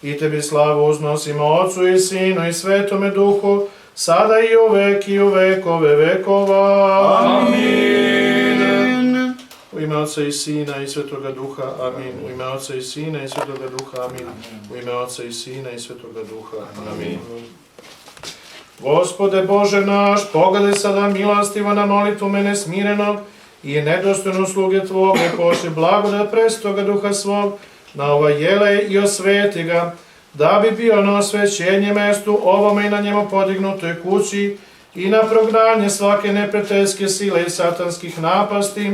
I tebi slavu uznosimo Otcu i Sinu i Svetome Duhu, sada i uvek i u vekove vekova. Amin. U ime Otca i Sina i Svetoga Duha, amin. U ime Otca i Sina i Svetoga Duha, amin. U ime Otca i Sina i Svetoga Duha, amin. Gospode Bože naš, pogledaj sada milostivo na molitvu mene smirenog i nedostojno sluge Tvoje, pošli blagodat prestoga Duha svog na ova jele i osveti ga, da bi bio na osvećenje mestu ovome i na njemu podignutoj kući i na prognanje svake neprijateljske sile i satanskih napasti,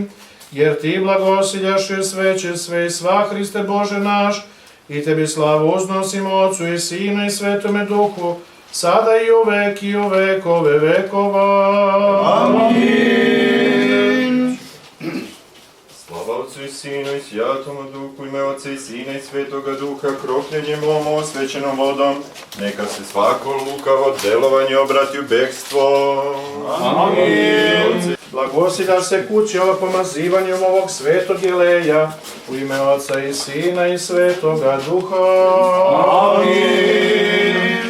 jer Ti blagosiljaš i sveće sve i sva, Hriste Bože naš, i Tebi slavu uznosimo Otcu i Sinu i Svetome Duhu, sada i uvek i u vekove vekova. Amin. Slava Otcu i Sinu i Svjetome Duhu, ime Otca i Sina i Svetoga Duha, kropljenjem ovom osvećenom vodom, neka se svako lukavo delovanje obrati u bekstvo. Amin. Blagosiljaš se kući ova pomazivanjem ovog svetog jeleja, u ime Otca i Sina i Svetoga Duha. Amin.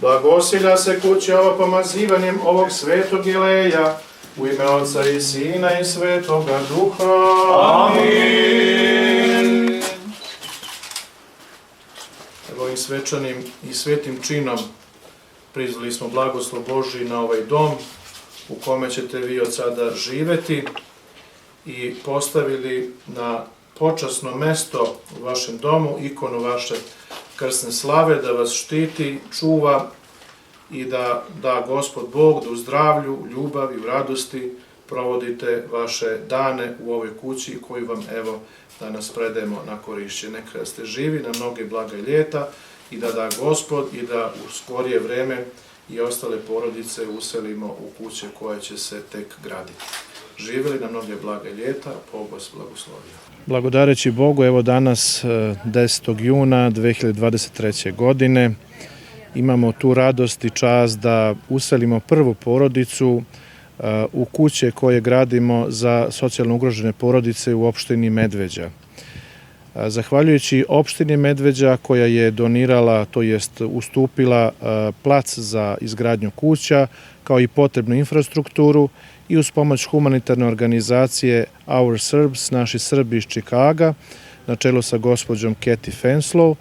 Blagosilja se kući ova pomazivanjem ovog svetog jeleja, u ime Otca i Sina i Svetoga Duha. Amin. Evo ovim svečanim i svetim činom prizvali smo blagoslov Božji na ovaj dom u kome ćete vi od sada živeti i postavili na počasno mesto u vašem domu ikonu vaše krsne slave, da vas štiti, čuva i da Gospod Bog da u zdravlju, ljubavi, u radosti provodite vaše dane u ovoj kući koju vam evo danas predajemo na korišćenje. Neka ste živi na mnoge blaga ljeta i da Gospod i da u skorije vreme i ostale porodice uselimo u kuće koje će se tek graditi. Živjeli na mnoge blaga ljeta, Bog vas blagoslovio. Blagodareći Bogu, evo danas 10. juna 2023. godine imamo tu radost i čast da uselimo prvu porodicu u kuće koje gradimo za socijalno ugrožene porodice u opštini Medveđa. Zahvaljujući opštini Medveđa koja je donirala, to jest ustupila plac za izgradnju kuća kao i potrebnu infrastrukturu i uz pomoć humanitarne organizacije Our Serbs, naši Srbi iz Čikaga, na čelu sa gospođom Kathy Fenslow,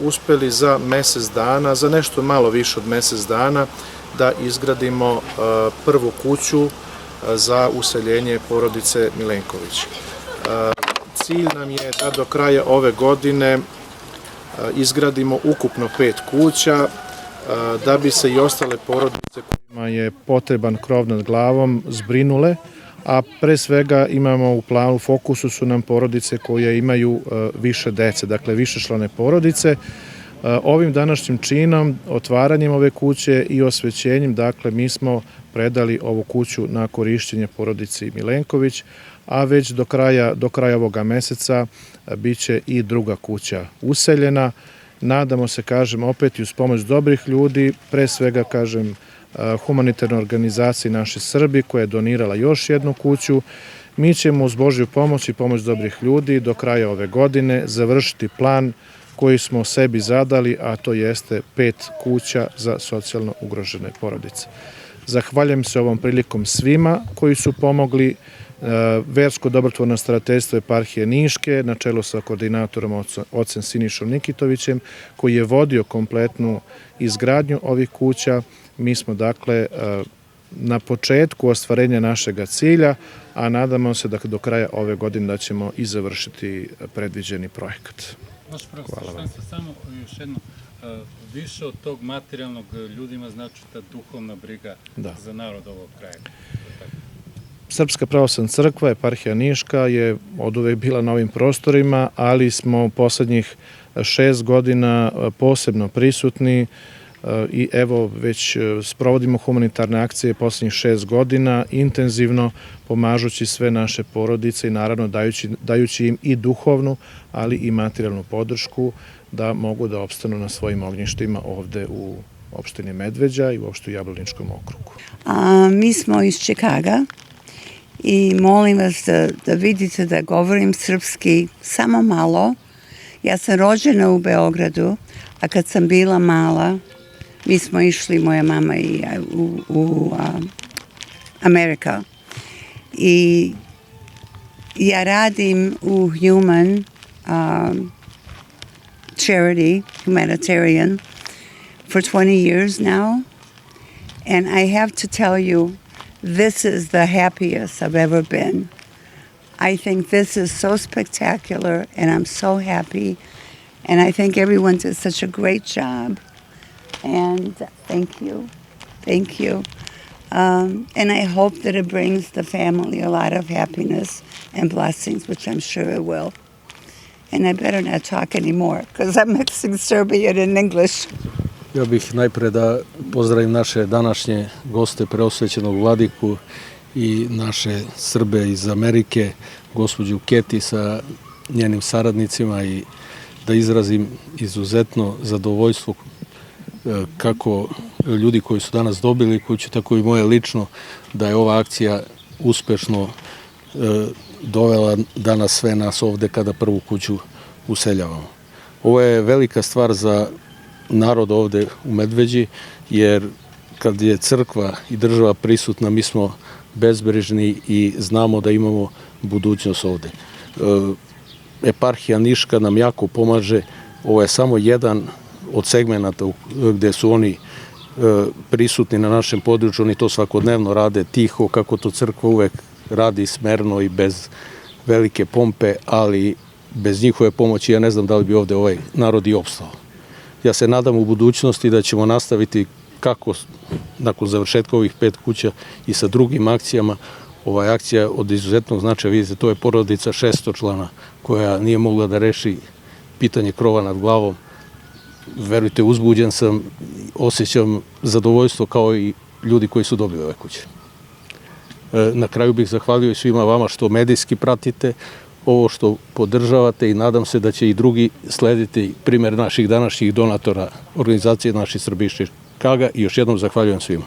uspeli za mesec dana, za nešto malo više od mesec dana, da izgradimo prvu kuću za useljenje porodice Milenković. Cilj nam je da do kraja ove godine izgradimo ukupno 5 kuća, da bi se i ostale porodice kojima je potreban krov nad glavom zbrinule, a pre svega imamo u planu, fokusu su nam porodice koje imaju više dece, dakle višečlane porodice. Ovim današnjim činom, otvaranjem ove kuće i osvećenjem, dakle mi smo predali ovu kuću na korišćenje porodici Milenković, a već do kraja ovoga meseca biće i druga kuća useljena. Nadamo se, kažem, opet i uz pomoć dobrih ljudi, pre svega, kažem, humanitarne organizacije naše Srbi koja je donirala još jednu kuću. Mi ćemo uz Božju pomoć i pomoć dobrih ljudi do kraja ove godine završiti plan koji smo sebi zadali, a to jeste 5 kuća za socijalno ugrožene porodice. Zahvaljujem se ovom prilikom svima koji su pomogli. Versko dobrotvorno starateljstvo eparhije Niške na čelu sa koordinatorom ocem Sinišom Nikitovićem, koji je vodio kompletnu izgradnju ovih kuća. Mi smo dakle na početku ostvarenja našega cilja, a nadamo se da do kraja ove godine da ćemo i završiti predviđeni projekat. Hvala vam. Samo još jedno, više od tog materijalnog ljudima znači ta duhovna briga za narod ovog kraja. Srpska pravoslavna crkva, eparhija Niška, je oduvek bila na ovim prostorima, ali smo u poslednjih 6 godina posebno prisutni i evo već sprovodimo humanitarne akcije poslednjih 6 godina, intenzivno pomažući sve naše porodice i naravno dajući im i duhovnu, ali i materijalnu podršku da mogu da opstanu na svojim ognjištima ovde u opštini Medveđa i uopšte u Jablaničkom okrugu. Mi smo iz Čikaga i molim vas da vidite da govorim srpski samo malo. Ja sam rođena u Beogradu, a kad sam bila mala, mi smo išli, moja mama i ja, u Amerika. I ja radim u humanitarian, for 20 years now. And I have to tell you, this is the happiest I've ever been. I think this is so spectacular, and I'm so happy. And I think everyone did such a great job. And thank you. Thank you. And I hope that it brings the family a lot of happiness and blessings, which I'm sure it will. And I better not talk anymore, because I'm mixing Serbian and English. Ja bih najpre da pozdravim naše današnje goste, preosvećenog vladiku i naše Srbe iz Amerike, gospođu Keti sa njenim saradnicima, i da izrazim izuzetno zadovoljstvo kako ljudi koji su danas dobili kuću, tako i moje lično, da je ova akcija uspešno dovela danas sve nas ovde kada prvu kuću useljavamo. Ovo je velika stvar za narod ovde u Medveđi, jer kad je crkva i država prisutna, mi smo bezbrižni i znamo da imamo budućnost ovde. Eparhija Niška nam jako pomaže. Ovo je samo jedan od segmenata gde su oni prisutni na našem području. Oni to svakodnevno rade tiho, kako to crkva uvek radi, smerno i bez velike pompe, ali bez njihove pomoći ja ne znam da li bi ovde ovaj narod i opstao. Ja se nadam u budućnosti da ćemo nastaviti kako nakon završetka ovih 5 kuća i sa drugim akcijama. Ova je akcija od izuzetnog značaja, vidite, to je porodica 600 člana koja nije mogla da reši pitanje krova nad glavom. Verujte, uzbuđen sam, osjećam zadovoljstvo kao i ljudi koji su dobili ove kuće. Na kraju bih zahvalio i svima vama što medijski pratite ovo, što podržavate, i nadam se da će i drugi slediti primjer naših današnjih donatora, organizacije Naši Srbi iz Čikaga, i još jednom zahvaljujem svima.